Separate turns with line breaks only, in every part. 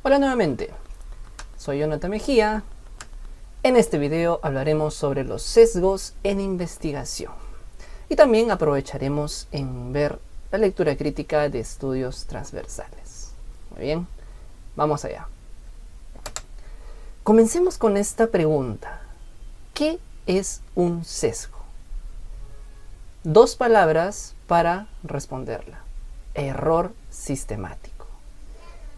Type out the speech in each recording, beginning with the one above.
Hola nuevamente, soy Jonathan Mejía. En este video hablaremos sobre los sesgos en investigación y también aprovecharemos en ver la lectura crítica de estudios transversales. Muy bien, vamos allá. Comencemos con esta pregunta. ¿Qué es un sesgo? Dos palabras para responderla. Error sistemático.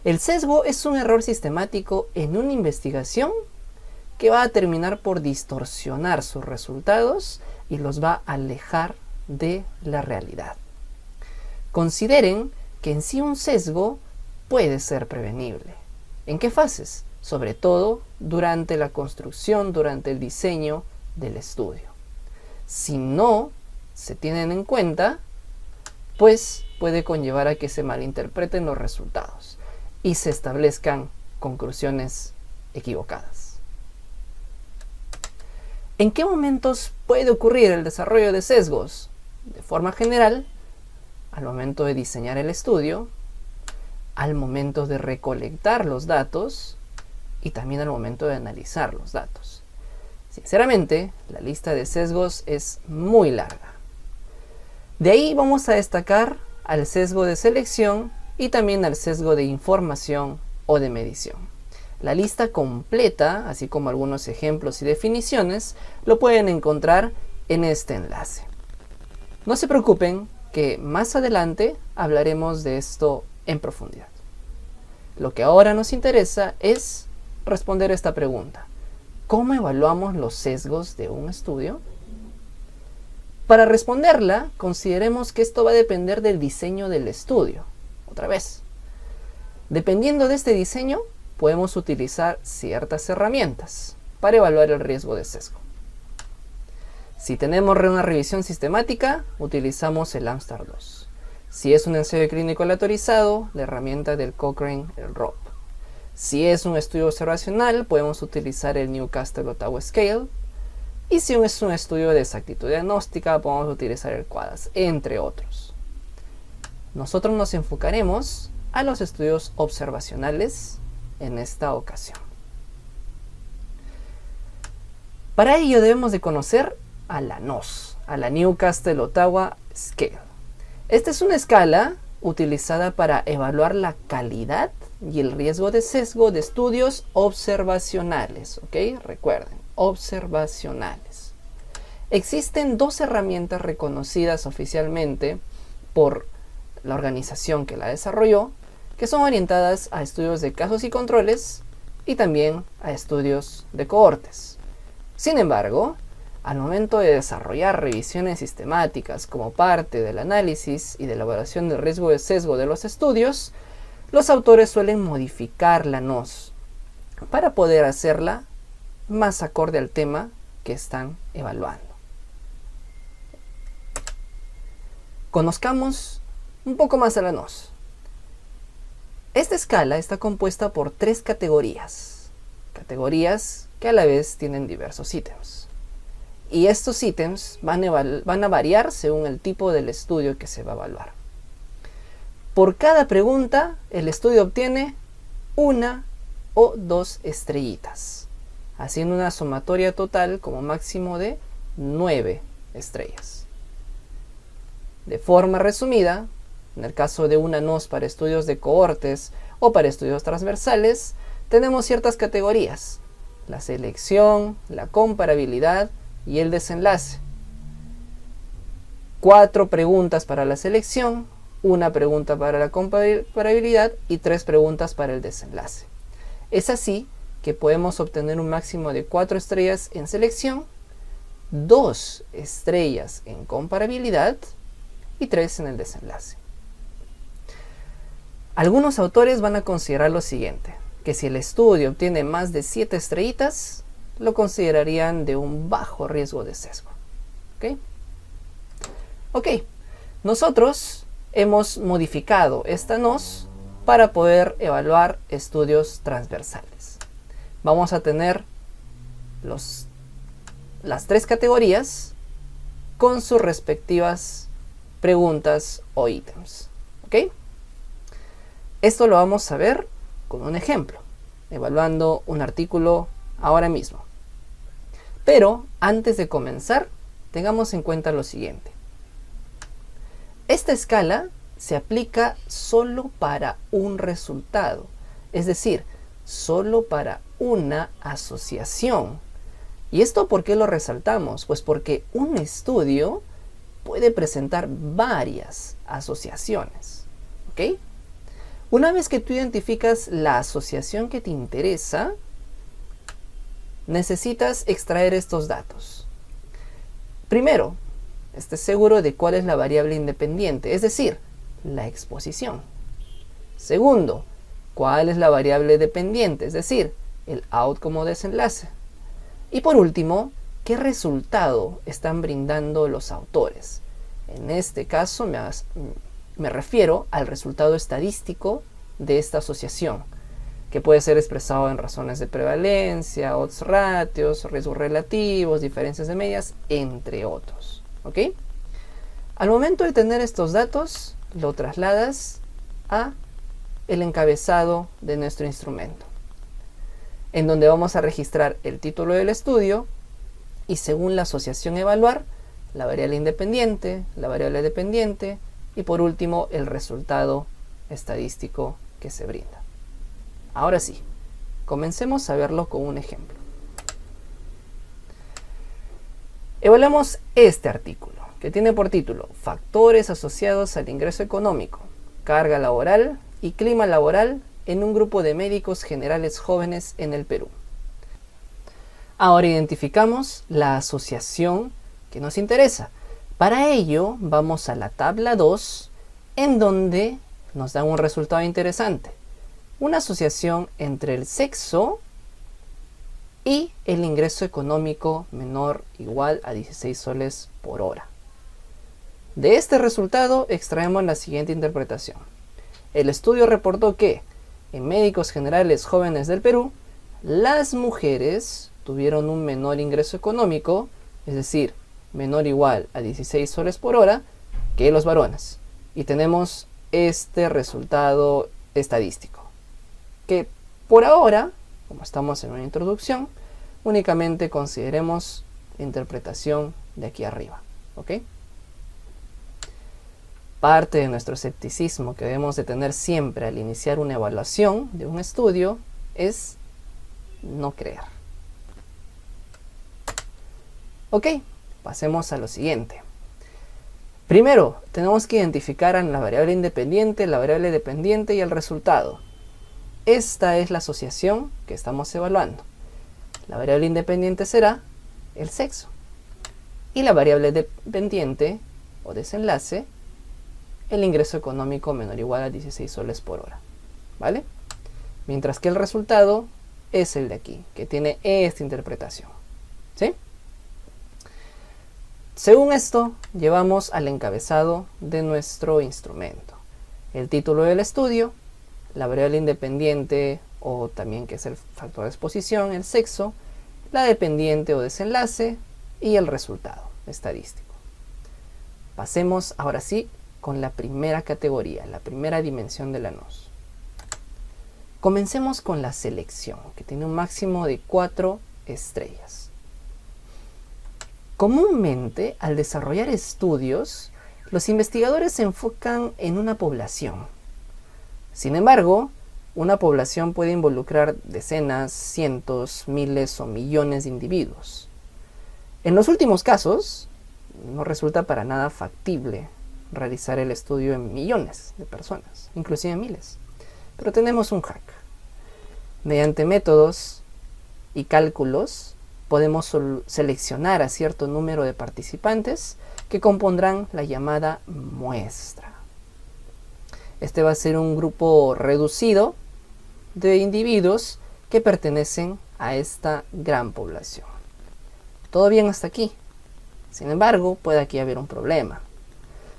El sesgo es un error sistemático en una investigación que va a terminar por distorsionar sus resultados y los va a alejar de la realidad. Consideren que en sí un sesgo puede ser prevenible. ¿En qué fases? Sobre todo durante la construcción, durante el diseño del estudio. Si no se tienen en cuenta, pues puede conllevar a que se malinterpreten los resultados y se establezcan conclusiones equivocadas. ¿En qué momentos puede ocurrir el desarrollo de sesgos? De forma general, al momento de diseñar el estudio, al momento de recolectar los datos y también al momento de analizar los datos. Sinceramente, la lista de sesgos es muy larga. De ahí vamos a destacar al sesgo de selección y también al sesgo de información o de medición. La lista completa, así como algunos ejemplos y definiciones, lo pueden encontrar en este enlace. No se preocupen que más adelante hablaremos de esto en profundidad. Lo que ahora nos interesa es responder esta pregunta. ¿Cómo evaluamos los sesgos de un estudio? Para responderla, consideremos que esto va a depender del diseño del estudio. Otra vez, dependiendo de este diseño, podemos utilizar ciertas herramientas para evaluar el riesgo de sesgo. Si tenemos una revisión sistemática, utilizamos el AMSTAR-2. Si es un ensayo clínico aleatorizado, la herramienta del Cochrane, el ROP. Si es un estudio observacional, podemos utilizar el Newcastle-Ottawa Scale. Y si es un estudio de exactitud diagnóstica, podemos utilizar el QUADAS, entre otros. Nosotros nos enfocaremos a los estudios observacionales en esta ocasión. Para ello debemos de conocer a la NOS, a la Newcastle-Ottawa Scale. Esta es una escala utilizada para evaluar la calidad y el riesgo de sesgo de estudios observacionales. ¿Ok? Recuerden, observacionales. Existen dos herramientas reconocidas oficialmente por la organización que la desarrolló, que son orientadas a estudios de casos y controles y también a estudios de cohortes. Sin embargo, al momento de desarrollar revisiones sistemáticas como parte del análisis y de elaboración del riesgo de sesgo de los estudios, los autores suelen modificar la NOS para poder hacerla más acorde al tema que están evaluando. Conozcamos un poco más a la NOS. Esta escala está compuesta por tres categorías que a la vez tienen diversos ítems. Y estos ítems van a variar según el tipo del estudio que se va a evaluar. Por cada pregunta, el estudio obtiene 1 o 2 estrellitas, haciendo una sumatoria total como máximo de 9 estrellas. De forma resumida, en el caso de una NOS para estudios de cohortes o para estudios transversales, tenemos ciertas categorías: la selección, la comparabilidad y el desenlace. 4 preguntas para la selección, 1 pregunta para la comparabilidad y 3 preguntas para el desenlace. Es así que podemos obtener un máximo de 4 estrellas en selección, 2 estrellas en comparabilidad y 3 en el desenlace. Algunos autores van a considerar lo siguiente, que si el estudio obtiene más de 7 estrellitas, lo considerarían de un bajo riesgo de sesgo. ¿Ok? Nosotros hemos modificado esta NOS para poder evaluar estudios transversales. Vamos a tener las 3 categorías con sus respectivas preguntas o ítems. ¿Ok? Esto lo vamos a ver con un ejemplo, evaluando un artículo ahora mismo. Pero antes de comenzar, tengamos en cuenta lo siguiente. Esta escala se aplica solo para un resultado, es decir, solo para una asociación. ¿Y esto por qué lo resaltamos? Pues porque un estudio puede presentar varias asociaciones, ¿ok? Una vez que tú identificas la asociación que te interesa, necesitas extraer estos datos. Primero, estés seguro de cuál es la variable independiente, es decir, la exposición. Segundo, cuál es la variable dependiente, es decir, el outcome o desenlace. Y por último, ¿qué resultado están brindando los autores? En este caso me refiero al resultado estadístico de esta asociación, que puede ser expresado en razones de prevalencia, odds ratios, riesgos relativos, diferencias de medias, entre otros. ¿Ok? Al momento de tener estos datos, lo trasladas a el encabezado de nuestro instrumento, en donde vamos a registrar el título del estudio y, según la asociación, evaluar la variable independiente, la variable dependiente y, por último, el resultado estadístico que se brinda. Ahora sí, comencemos a verlo con un ejemplo. Evaluamos este artículo, que tiene por título Factores asociados al ingreso económico, carga laboral y clima laboral en un grupo de médicos generales jóvenes en el Perú. Ahora identificamos la asociación que nos interesa. Para ello vamos a la tabla 2, en donde nos da un resultado interesante. Una asociación entre el sexo y el ingreso económico menor o igual a 16 soles por hora. De este resultado extraemos la siguiente interpretación. El estudio reportó que en médicos generales jóvenes del Perú, las mujeres tuvieron un menor ingreso económico, es decir, menor o igual a 16 soles por hora, que los varones. Y tenemos este resultado estadístico, que por ahora, como estamos en una introducción, únicamente consideremos la interpretación de aquí arriba, ¿ok? Parte de nuestro escepticismo que debemos de tener siempre al iniciar una evaluación de un estudio es no creer. Ok, pasemos a lo siguiente. Primero, tenemos que identificar la variable independiente, la variable dependiente y el resultado. Esta es la asociación que estamos evaluando. La variable independiente será el sexo. Y la variable dependiente o desenlace, el ingreso económico menor o igual a 16 soles por hora. ¿Vale? Mientras que el resultado es el de aquí, que tiene esta interpretación. ¿Sí? Según esto, llevamos al encabezado de nuestro instrumento el título del estudio, la variable independiente o también que es el factor de exposición, el sexo, la dependiente o desenlace y el resultado estadístico. Pasemos ahora sí con la primera categoría, la primera dimensión de la NOS. Comencemos con la selección, que tiene un máximo de 4 estrellas. Comúnmente, al desarrollar estudios, los investigadores se enfocan en una población. Sin embargo, una población puede involucrar decenas, cientos, miles o millones de individuos. En los últimos casos, no resulta para nada factible realizar el estudio en millones de personas, inclusive miles. Pero tenemos un hack. Mediante métodos y cálculos, podemos seleccionar a cierto número de participantes que compondrán la llamada muestra. Este va a ser un grupo reducido de individuos que pertenecen a esta gran población. Todo bien hasta aquí. Sin embargo, puede aquí haber un problema.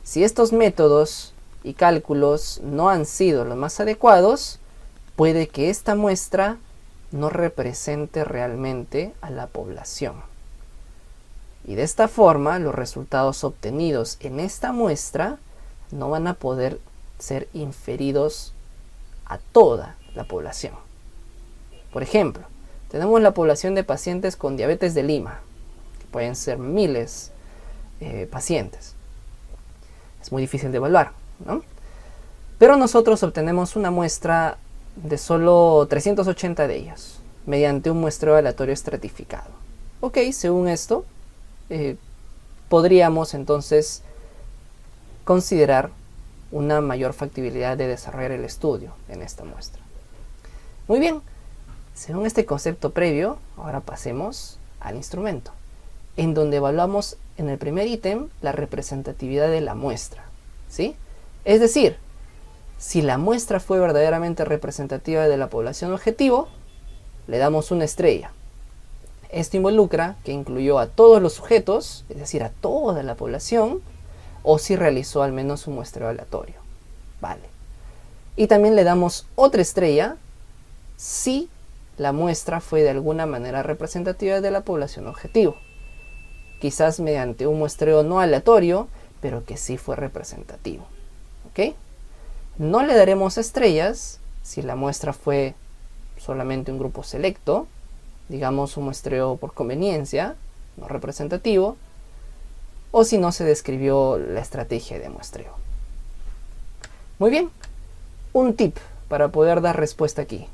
Si estos métodos y cálculos no han sido los más adecuados, puede que esta muestra no represente realmente a la población. Y de esta forma, los resultados obtenidos en esta muestra no van a poder ser inferidos a toda la población. Por ejemplo, tenemos la población de pacientes con diabetes de Lima, que pueden ser miles pacientes. Es muy difícil de evaluar, ¿no? Pero nosotros obtenemos una muestra de solo 380 de ellos, mediante un muestreo aleatorio estratificado. Ok, según esto, podríamos entonces considerar una mayor factibilidad de desarrollar el estudio en esta muestra. Muy bien, según este concepto previo, ahora pasemos al instrumento, en donde evaluamos en el primer ítem la representatividad de la muestra, ¿sí? Es decir, si la muestra fue verdaderamente representativa de la población objetivo, le damos una estrella. Esto involucra que incluyó a todos los sujetos, es decir, a toda la población, o si realizó al menos un muestreo aleatorio. Vale. Y también le damos otra estrella si la muestra fue de alguna manera representativa de la población objetivo. Quizás mediante un muestreo no aleatorio, pero que sí fue representativo. ¿Ok? No le daremos estrellas si la muestra fue solamente un grupo selecto, digamos un muestreo por conveniencia, no representativo, o si no se describió la estrategia de muestreo. Muy bien, un tip para poder dar respuesta aquí.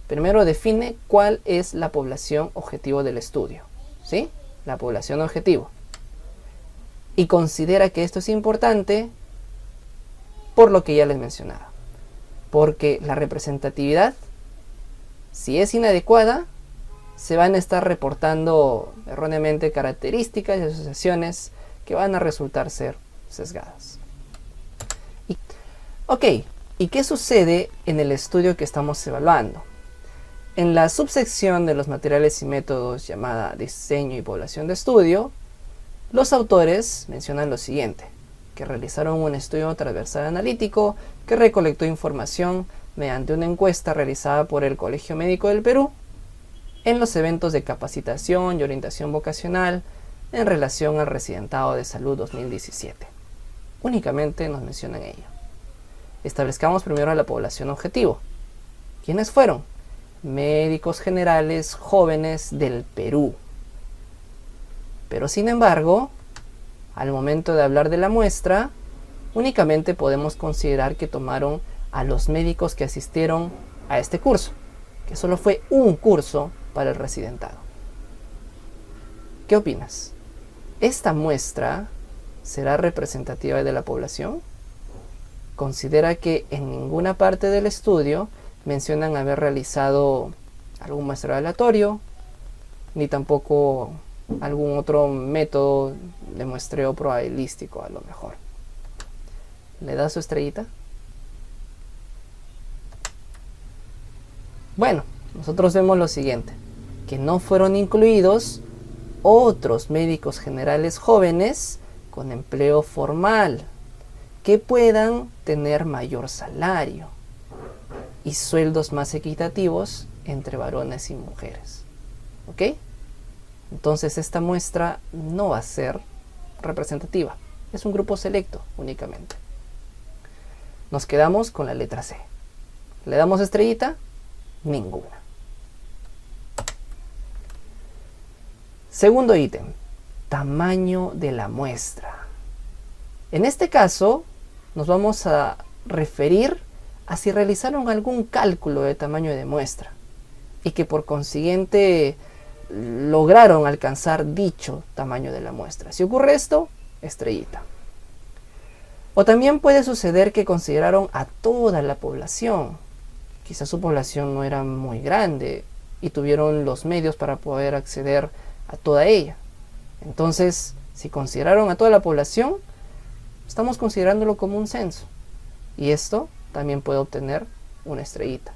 Primero define cuál es la población objetivo del estudio, ¿sí? La población objetivo. Y considera que esto es importante por lo que ya les mencionaba. Porque la representatividad, si es inadecuada, se van a estar reportando erróneamente características y asociaciones que van a resultar ser sesgadas. Ok, ¿y qué sucede en el estudio que estamos evaluando? En la subsección de los materiales y métodos llamada Diseño y Población de Estudio, los autores mencionan lo siguiente, que realizaron un estudio transversal analítico que recolectó información mediante una encuesta realizada por el Colegio Médico del Perú en los eventos de capacitación y orientación vocacional en relación al Residentado de Salud 2017. Únicamente nos mencionan ello. Establezcamos primero a la población objetivo. ¿Quiénes fueron? Médicos generales jóvenes del Perú. Pero sin embargo, al momento de hablar de la muestra, únicamente podemos considerar que tomaron a los médicos que asistieron a este curso, que solo fue un curso para el residentado. ¿Qué opinas? ¿Esta muestra será representativa de la población? Considera que en ninguna parte del estudio mencionan haber realizado algún muestreo aleatorio, ni tampoco algún otro método de muestreo probabilístico a lo mejor. ¿Le da su estrellita? Bueno, nosotros vemos lo siguiente, que no fueron incluidos otros médicos generales jóvenes con empleo formal que puedan tener mayor salario y sueldos más equitativos entre varones y mujeres. ¿Ok? Entonces esta muestra no va a ser representativa. Es un grupo selecto únicamente. Nos quedamos con la letra C. ¿Le damos estrellita? Ninguna. Segundo ítem. Tamaño de la muestra. En este caso nos vamos a referir a si realizaron algún cálculo de tamaño de muestra y que por consiguiente lograron alcanzar dicho tamaño de la muestra. Si ocurre esto, estrellita. O también puede suceder que consideraron a toda la población. Quizás su población no era muy grande y tuvieron los medios para poder acceder a toda ella. Entonces, si consideraron a toda la población, estamos considerándolo como un censo. Y esto también puede obtener una estrellita.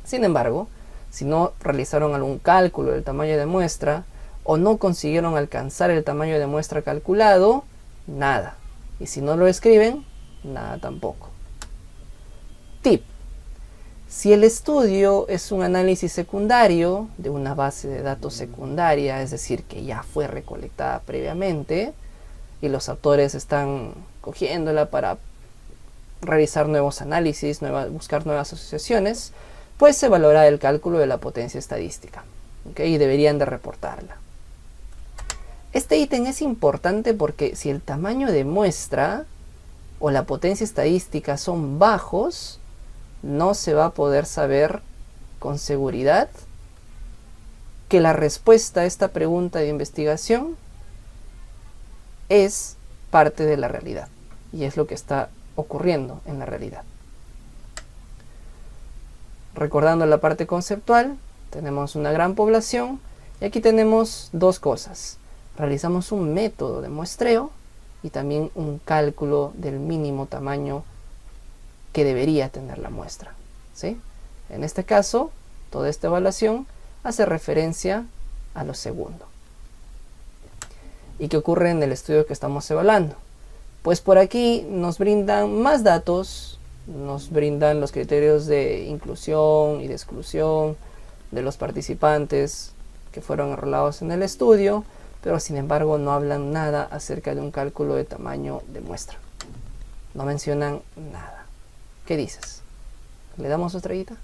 Sin embargo, si no realizaron algún cálculo del tamaño de muestra o no consiguieron alcanzar el tamaño de muestra calculado, nada. Y si no lo escriben, nada tampoco. Tip. Si el estudio es un análisis secundario de una base de datos secundaria, es decir, que ya fue recolectada previamente y los autores están cogiéndola para realizar nuevos análisis, buscar nuevas asociaciones, pues se valorará el cálculo de la potencia estadística, ¿ok? Y deberían de reportarla. Este ítem es importante porque si el tamaño de muestra o la potencia estadística son bajos, no se va a poder saber con seguridad que la respuesta a esta pregunta de investigación es parte de la realidad y es lo que está ocurriendo en la realidad. Recordando la parte conceptual, tenemos una gran población y aquí tenemos dos cosas. Realizamos un método de muestreo y también un cálculo del mínimo tamaño que debería tener la muestra, ¿sí? En este caso, toda esta evaluación hace referencia a lo segundo. ¿Y qué ocurre en el estudio que estamos evaluando? Pues por aquí nos brindan más datos, nos brindan los criterios de inclusión y de exclusión de los participantes que fueron enrolados en el estudio, pero sin embargo no hablan nada acerca de un cálculo de tamaño de muestra. No mencionan nada. ¿Qué dices? ¿Le damos su estrellita?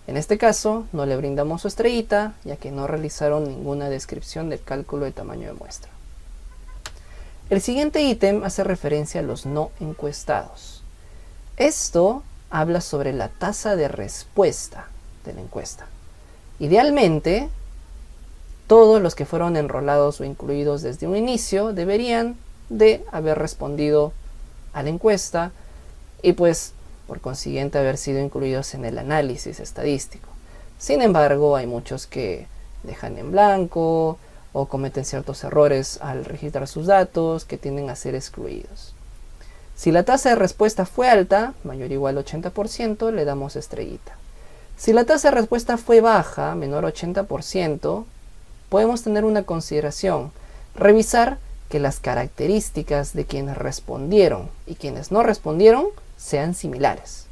En este caso no le brindamos su estrellita, ya que no realizaron ninguna descripción del cálculo de tamaño de muestra. El siguiente ítem hace referencia a los no encuestados. Esto habla sobre la tasa de respuesta de la encuesta. Idealmente, todos los que fueron enrolados o incluidos desde un inicio deberían de haber respondido a la encuesta y pues por consiguiente haber sido incluidos en el análisis estadístico. Sin embargo, hay muchos que dejan en blanco o cometen ciertos errores al registrar sus datos que tienden a ser excluidos. Si la tasa de respuesta fue alta, mayor o igual a 80%, le damos estrellita. Si la tasa de respuesta fue baja, menor a 80%, podemos tener una consideración, revisar que las características de quienes respondieron y quienes no respondieron sean similares.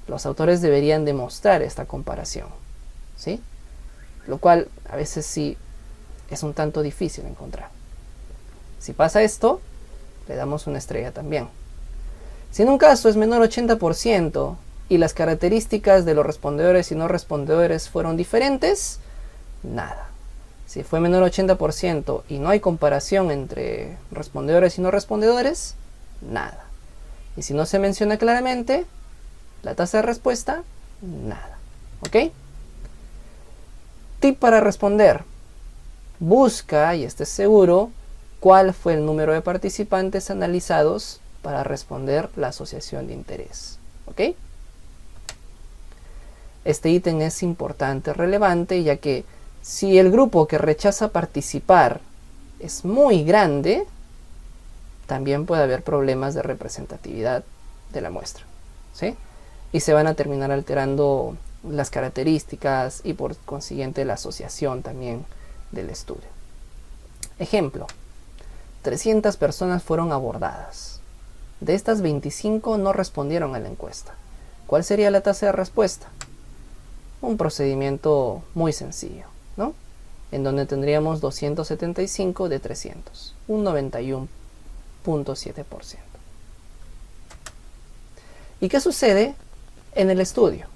Los autores deberían demostrar esta comparación, ¿sí? Lo cual a veces sí es un tanto difícil encontrar. Si pasa esto, le damos una estrella también. Si en un caso es menor a 80% y las características de los respondedores y no respondedores fueron diferentes, nada. Si fue menor a 80% y no hay comparación entre respondedores y no respondedores, nada. Y si no se menciona claramente la tasa de respuesta, nada. ¿Ok? Tip para responder. Busca y estés seguro cuál fue el número de participantes analizados para responder la asociación de interés. ¿Ok? Este ítem es importante, relevante, ya que si el grupo que rechaza participar es muy grande, también puede haber problemas de representatividad de la muestra, ¿sí? Y se van a terminar alterando las características y por consiguiente la asociación también del estudio. Ejemplo, 300 personas fueron abordadas. De estas 25 no respondieron a la encuesta. ¿Cuál sería la tasa de respuesta? Un procedimiento muy sencillo, ¿no? En donde tendríamos 275 de 300, un 91.7%. ¿Y qué sucede en el estudio?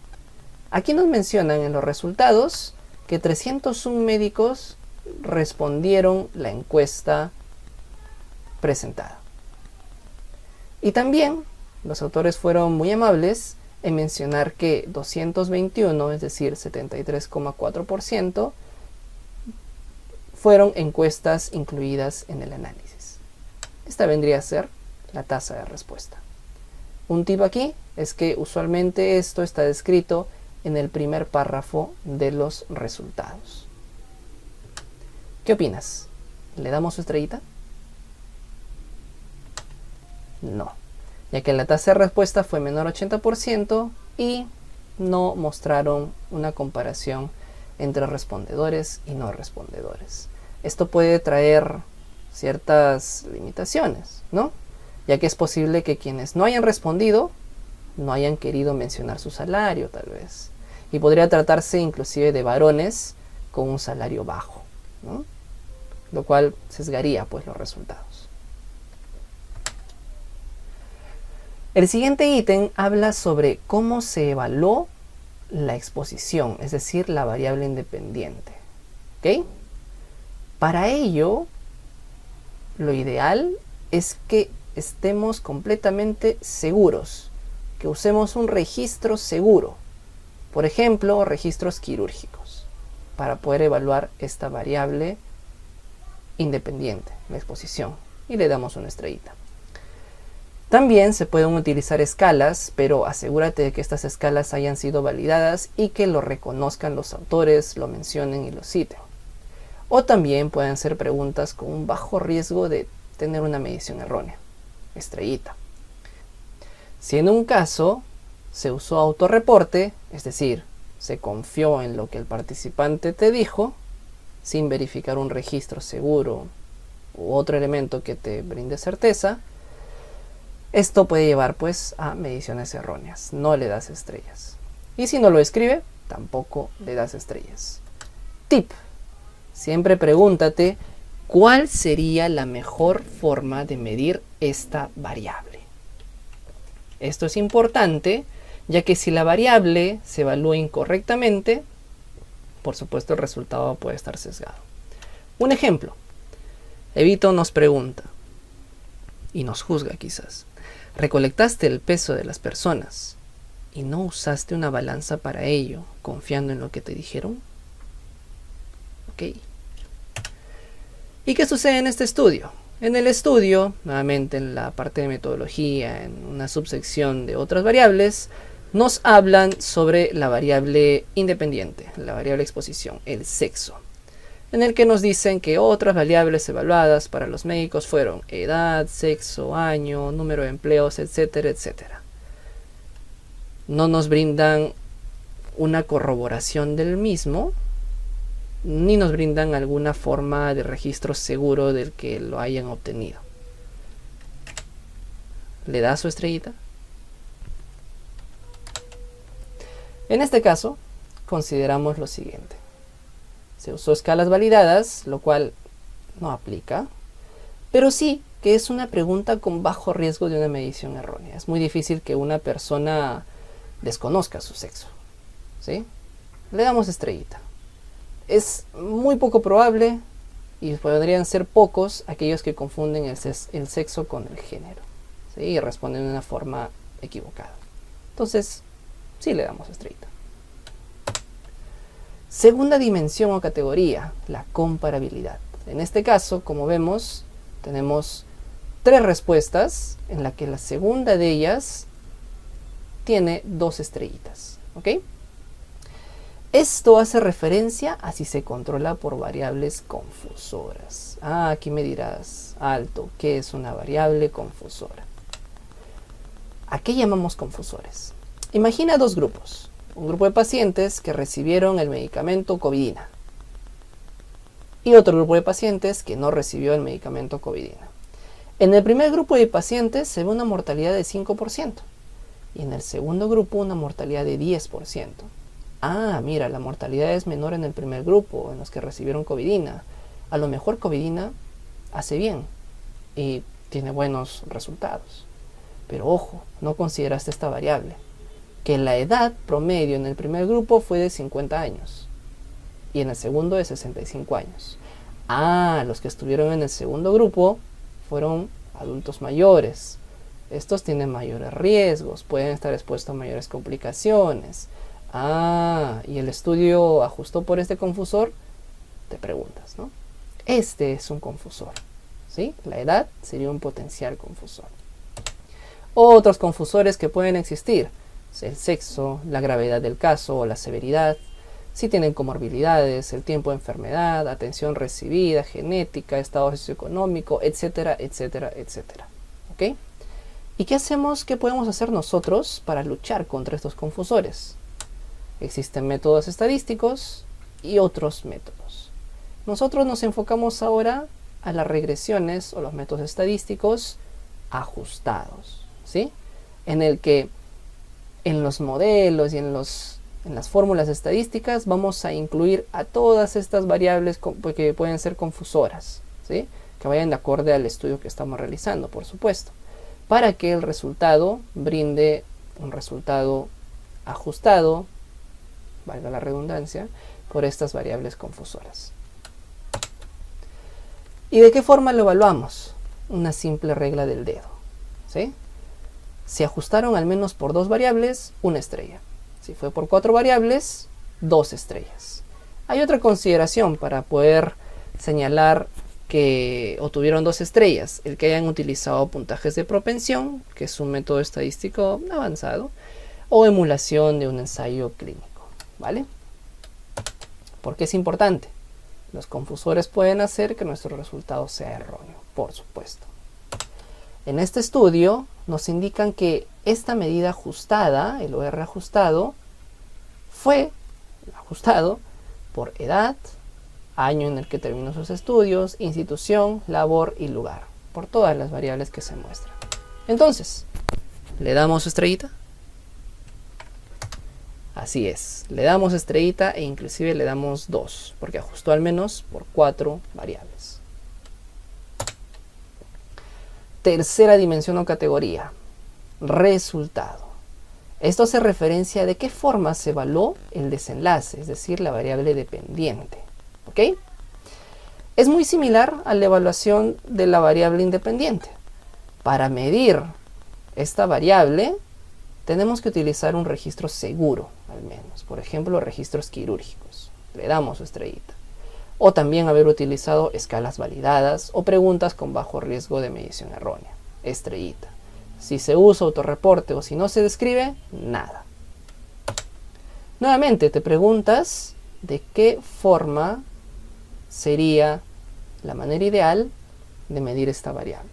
Aquí nos mencionan en los resultados que 301 médicos respondieron la encuesta presentada. Y también los autores fueron muy amables en mencionar que 221, es decir, 73,4%, fueron encuestas incluidas en el análisis. Esta vendría a ser la tasa de respuesta. Un tip aquí es que usualmente esto está descrito en el primer párrafo de los resultados. ¿Qué opinas? ¿Le damos su estrellita? No, ya que la tasa de respuesta fue menor a 80% y no mostraron una comparación entre respondedores y no respondedores. Esto puede traer ciertas limitaciones, ¿no? Ya que es posible que quienes no hayan respondido no hayan querido mencionar su salario, tal vez. Y podría tratarse inclusive de varones con un salario bajo, ¿no? Lo cual sesgaría pues los resultados. El siguiente ítem habla sobre cómo se evaluó la exposición, es decir, la variable independiente. ¿Ok? Para ello, lo ideal es que estemos completamente seguros, que usemos un registro seguro, por ejemplo, registros quirúrgicos, para poder evaluar esta variable independiente, la exposición, y le damos una estrellita. También se pueden utilizar escalas, pero asegúrate de que estas escalas hayan sido validadas y que lo reconozcan los autores, lo mencionen y lo citen. O también pueden ser preguntas con un bajo riesgo de tener una medición errónea, estrellita. Si en un caso se usó autorreporte, es decir, se confió en lo que el participante te dijo, sin verificar un registro seguro u otro elemento que te brinde certeza, esto puede llevar pues a mediciones erróneas, no le das estrellas. Y si no lo escribe, tampoco le das estrellas. Tip: siempre pregúntate cuál sería la mejor forma de medir esta variable. Esto es importante, ya que si la variable se evalúa incorrectamente, por supuesto el resultado puede estar sesgado. Un ejemplo: Evito nos pregunta, y nos juzga quizás: ¿recolectaste el peso de las personas y no usaste una balanza para ello, confiando en lo que te dijeron? Ok. ¿Y qué sucede en este estudio? En el estudio, nuevamente en la parte de metodología, en una subsección de otras variables, nos hablan sobre la variable independiente, la variable exposición, el sexo, en el que nos dicen que otras variables evaluadas para los médicos fueron edad, sexo, año, número de empleos, etcétera, etcétera. No nos brindan una corroboración del mismo, ni nos brindan alguna forma de registro seguro del que lo hayan obtenido. ¿Le da su estrellita? En este caso, consideramos lo siguiente. Se usó escalas validadas, lo cual no aplica, pero sí que es una pregunta con bajo riesgo de una medición errónea. Es muy difícil que una persona desconozca su sexo, ¿sí? Le damos estrellita. Es muy poco probable, y podrían ser pocos aquellos que confunden el sexo con el género, ¿sí? Y responden de una forma equivocada. Entonces, sí le damos estrellita. Segunda dimensión o categoría, la comparabilidad. En este caso, como vemos, tenemos 3 respuestas, en la que la segunda de ellas tiene 2 estrellitas, ¿ok? Esto hace referencia a si se controla por variables confusoras. Aquí me dirás, alto, ¿qué es una variable confusora? ¿A qué llamamos confusores? Imagina 2 grupos. Un grupo de pacientes que recibieron el medicamento Covidina y otro grupo de pacientes que no recibió el medicamento Covidina. En el primer grupo de pacientes se ve una mortalidad de 5% y en el segundo grupo una mortalidad de 10%. Mira, la mortalidad es menor en el primer grupo, en los que recibieron Covidina. A lo mejor Covidina hace bien y tiene buenos resultados. Pero ojo, no consideraste esta variable, que la edad promedio en el primer grupo fue de 50 años y en el segundo de 65 años. Los que estuvieron en el segundo grupo fueron adultos mayores. Estos tienen mayores riesgos, pueden estar expuestos a mayores complicaciones. Y el estudio ajustó por este confusor, te preguntas, ¿no? Este es un confusor, ¿sí? La edad sería un potencial confusor. Otros confusores que pueden existir: el sexo, la gravedad del caso o la severidad, si tienen comorbilidades, el tiempo de enfermedad, atención recibida, genética, estado socioeconómico, etcétera, etcétera, etcétera. ¿Ok? ¿Y qué hacemos? ¿Qué podemos hacer nosotros para luchar contra estos confusores? Existen métodos estadísticos y otros métodos. Nosotros nos enfocamos ahora a las regresiones o los métodos estadísticos ajustados, ¿sí? En el que en los modelos y en las fórmulas estadísticas vamos a incluir a todas estas variables que pueden ser confusoras, ¿sí? Que vayan de acuerdo al estudio que estamos realizando, por supuesto. para que el resultado brinde un resultado ajustado, valga la redundancia, por estas variables confusoras. ¿Y de qué forma lo evaluamos? Una simple regla del dedo, ¿sí? Si ajustaron al menos por 2 variables, 1 estrella. Si fue por 4 variables, 2 estrellas. Hay otra consideración para poder señalar que obtuvieron 2 estrellas, el que hayan utilizado puntajes de propensión, que es un método estadístico avanzado, o emulación de un ensayo clínico, ¿vale? ¿Por qué es importante? Los confusores pueden hacer que nuestro resultado sea erróneo, por supuesto. En este estudio nos indican que esta medida ajustada, el OR ajustado, fue ajustado por edad, año en el que terminó sus estudios, institución, labor y lugar, por todas las variables que se muestran. Entonces, ¿le damos estrellita? Así es, le damos estrellita e inclusive le damos 2, porque ajustó al menos por 4 variables. Tercera dimensión o categoría, resultado. Esto hace referencia de qué forma se evaluó el desenlace, es decir, la variable dependiente. ¿Ok? Es muy similar a la evaluación de la variable independiente. Para medir esta variable, tenemos que utilizar un registro seguro, al menos. Por ejemplo, registros quirúrgicos. Le damos su estrellita. O también haber utilizado escalas validadas o preguntas con bajo riesgo de medición errónea. Estrellita. Si se usa autorreporte o si no se describe, nada. Nuevamente te preguntas de qué forma sería la manera ideal de medir esta variable.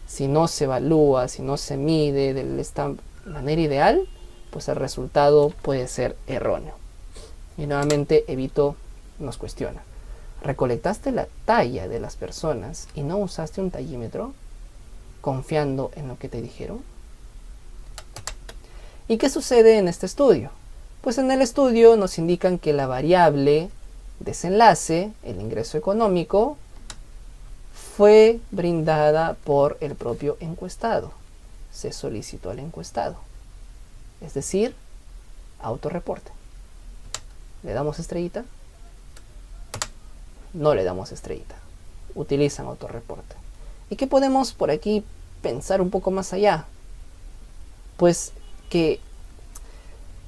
Si no se evalúa, si no se mide de esta manera ideal, pues el resultado puede ser erróneo. Y nuevamente Evito nos cuestiona. ¿Recolectaste la talla de las personas y no usaste un tallímetro? Confiando en lo que te dijeron. ¿Y qué sucede en este estudio? Pues en el estudio nos indican que la variable desenlace, el ingreso económico, fue brindada por el propio encuestado. Se solicitó al encuestado. Es decir, autorreporte. ¿Le damos estrellita? No le damos estrellita. Utilizan autorreporte. ¿Y qué podemos por aquí pensar un poco más allá? Pues que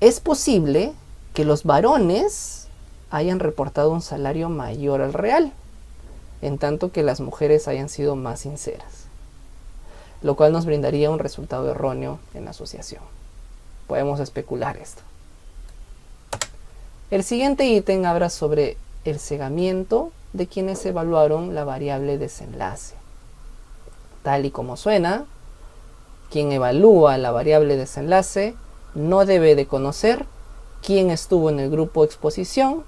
es posible que los varones hayan reportado un salario mayor al real, en tanto que las mujeres hayan sido más sinceras, lo cual nos brindaría un resultado erróneo en la asociación. Podemos especular esto. El siguiente ítem habla sobre el cegamiento de quienes evaluaron la variable desenlace. Tal y como suena, quien evalúa la variable desenlace no debe de conocer quién estuvo en el grupo exposición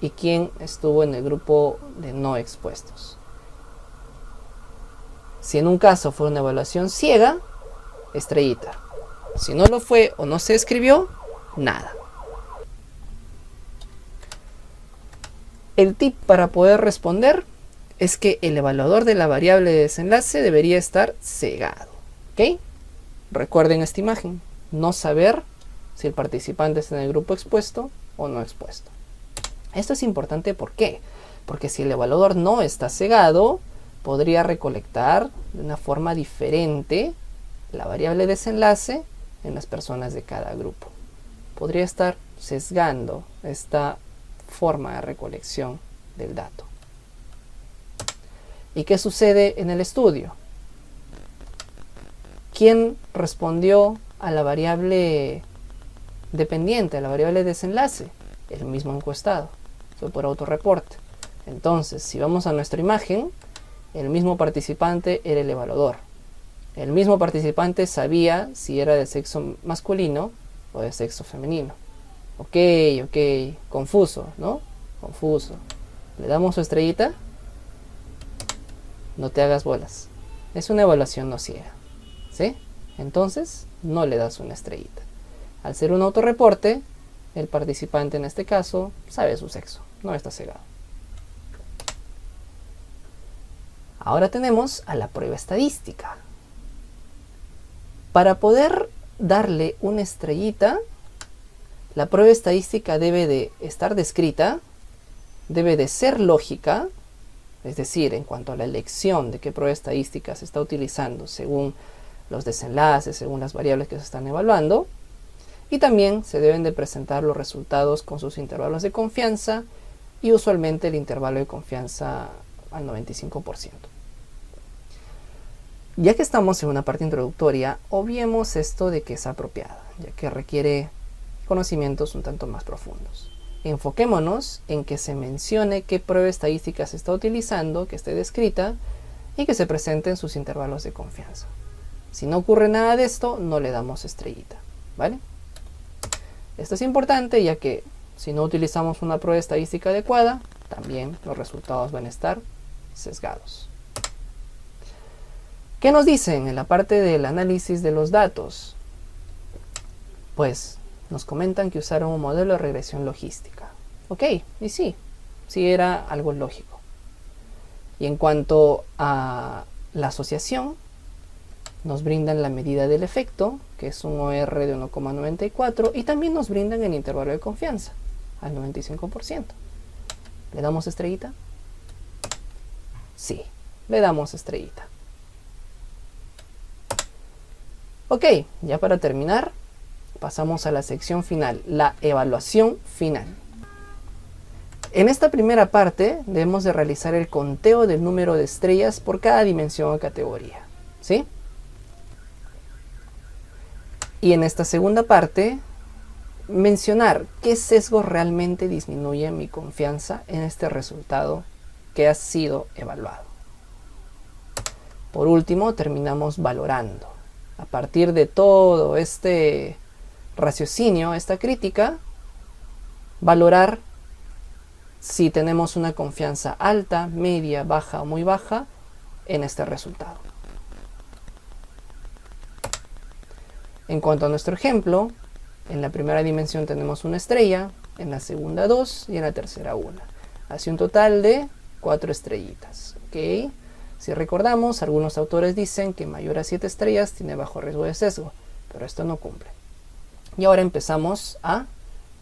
y quién estuvo en el grupo de no expuestos. Si en un caso fue una evaluación ciega, estrellita. Si no lo fue o no se escribió, nada. El tip para poder responder es que el evaluador de la variable de desenlace debería estar cegado. ¿Ok? Recuerden esta imagen. No saber si el participante está en el grupo expuesto o no expuesto. Esto es importante, ¿por qué? Porque si el evaluador no está cegado, podría recolectar de una forma diferente la variable desenlace en las personas de cada grupo. Podría estar sesgando esta forma de recolección del dato. ¿Y qué sucede en el estudio? ¿Quién respondió a la variable dependiente, a la variable desenlace? El mismo encuestado. Fue por autorreporte. Entonces, si vamos a nuestra imagen, el mismo participante era el evaluador. El mismo participante sabía si era de sexo masculino o de sexo femenino. Ok, confuso, ¿no? Confuso. ¿Le damos su estrellita? No te hagas bolas. Es una evaluación no ciega, ¿sí? Entonces, no le das una estrellita. Al ser un autorreporte, el participante en este caso sabe su sexo, no está cegado. Ahora tenemos a la prueba estadística. Para poder darle una estrellita, la prueba estadística debe de estar descrita, debe de ser lógica, es decir, en cuanto a la elección de qué prueba estadística se está utilizando según los desenlaces, según las variables que se están evaluando, y también se deben de presentar los resultados con sus intervalos de confianza y usualmente el intervalo de confianza al 95%. Ya que estamos en una parte introductoria, obviemos esto de que es apropiada, ya que requiere conocimientos un tanto más profundos. Enfoquémonos en que se mencione qué prueba estadística se está utilizando, que esté descrita y que se presenten sus intervalos de confianza. Si no ocurre nada de esto, no le damos estrellita, ¿vale? Esto es importante ya que si no utilizamos una prueba estadística adecuada, también los resultados van a estar sesgados. ¿Qué nos dicen en la parte del análisis de los datos? Pues nos comentan que usaron un modelo de regresión logística. Ok, y sí era algo lógico. Y en cuanto a la asociación, nos brindan la medida del efecto, que es un OR de 1,94, y también nos brindan el intervalo de confianza, al 95%. ¿Le damos estrellita? Sí, le damos estrellita. Ok, ya para terminar, pasamos a la sección final, la evaluación final. En esta primera parte debemos de realizar el conteo del número de estrellas por cada dimensión o categoría, ¿sí? Y en esta segunda parte, mencionar qué sesgo realmente disminuye mi confianza en este resultado que ha sido evaluado. Por último, terminamos valorando. A partir de todo este raciocinio, esta crítica, valorar si tenemos una confianza alta, media, baja o muy baja en este resultado. En cuanto a nuestro ejemplo, en la primera dimensión tenemos una estrella, en la segunda 2 y en la tercera 1. Hace un total de 4 estrellitas. ¿Okay? Si recordamos, algunos autores dicen que mayor a 7 estrellas tiene bajo riesgo de sesgo, pero esto no cumple. Y ahora empezamos a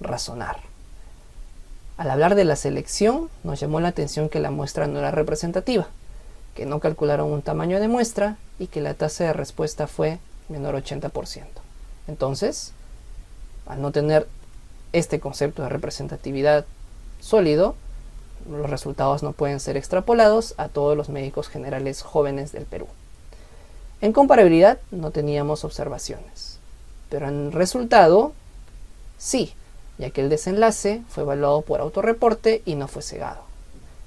razonar. Al hablar de la selección, nos llamó la atención que la muestra no era representativa, que no calcularon un tamaño de muestra y que la tasa de respuesta fue menor 80%. Entonces, al no tener este concepto de representatividad sólido, los resultados no pueden ser extrapolados a todos los médicos generales jóvenes del Perú. En comparabilidad no teníamos observaciones, pero en resultado sí, ya que el desenlace fue evaluado por autorreporte y no fue cegado.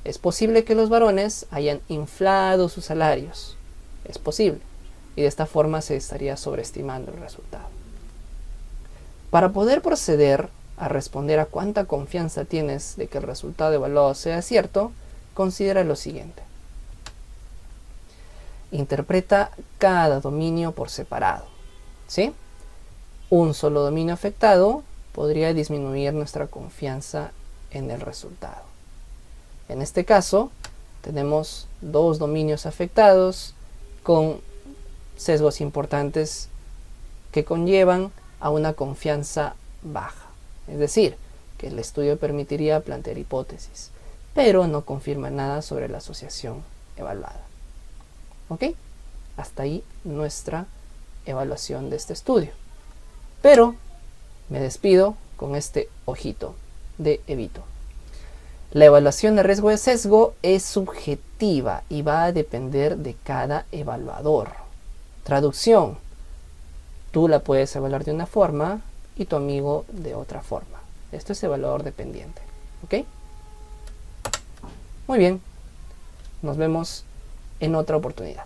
Es posible que los varones hayan inflado sus salarios, es posible, y de esta forma se estaría sobreestimando el resultado. Para poder proceder a responder a cuánta confianza tienes de que el resultado evaluado sea cierto, considera lo siguiente. Interpreta cada dominio por separado, ¿sí? Un solo dominio afectado podría disminuir nuestra confianza en el resultado. En este caso, tenemos 2 dominios afectados con sesgos importantes que conllevan a una confianza baja. Es decir, que el estudio permitiría plantear hipótesis, pero no confirma nada sobre la asociación evaluada. ¿Ok? Hasta ahí nuestra evaluación de este estudio. Pero me despido con este ojito de Evito. La evaluación de riesgo de sesgo es subjetiva y va a depender de cada evaluador. Traducción. Tú la puedes evaluar de una forma y tu amigo de otra forma. Esto es evaluador dependiente. ¿Ok? Muy bien. Nos vemos en otra oportunidad.